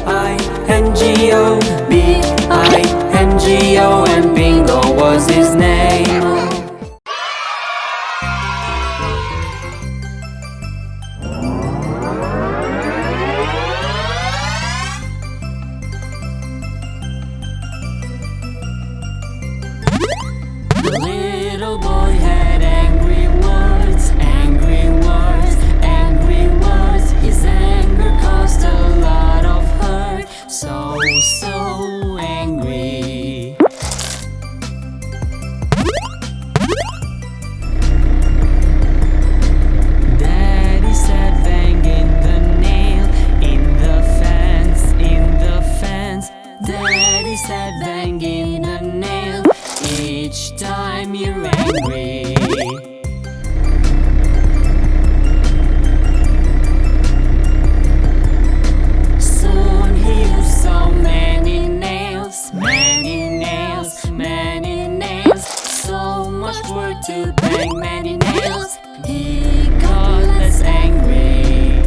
B-I-N-G-O, B-I-N-G-O, and Bingo was his name. The little boy had angry words, angry words, angry words. His anger caused a lot of hurt, so angry. Daddy said banging the nail in the fence, in the fence. Daddy said banging the nail each time you're angry. Soon he used so many nails, many nails, many nails. So much work to bang many nails. He got less angry.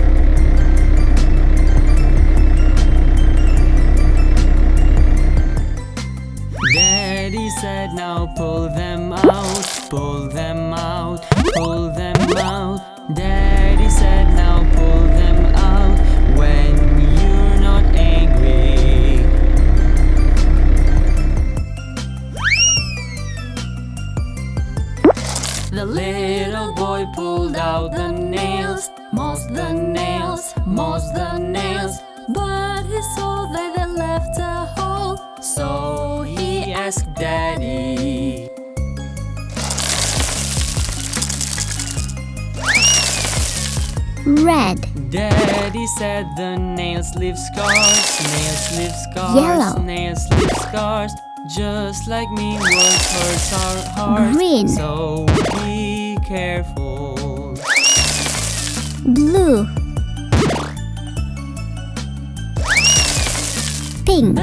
Daddy said, now pull them out, pull them out, pull them out. Daddy said, now pull them out when you're not angry. The little boy pulled out the nails, most the nails, most the nails. But he saw that they left a hole, so he asked Daddy. Red. Daddy said the nails leave scars, nails leave scars, Yellow. nails leave scars. Just like mean words hurts our hearts. Green. So be careful. Blue. Pink.